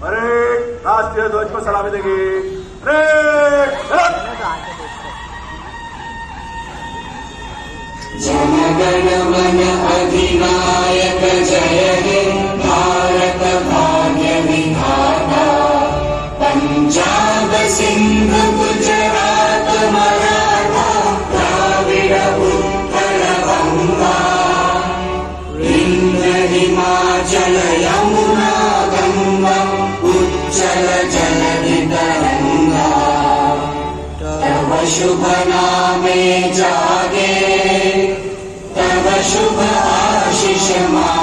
Parade राष्ट्रीय ध्वज को सलामी देगी। जनगण मन अधिनायक जय हे भारत भाग्य विधाता। पंजाब सिंध गुजरात मराठा द्राविड उत्कल गंगा। विंध्य हिमाचल यमुना गंगा उज्जल जलधि तरंगा। तव शुभ नामे जागे, तव शुभ आशीष मा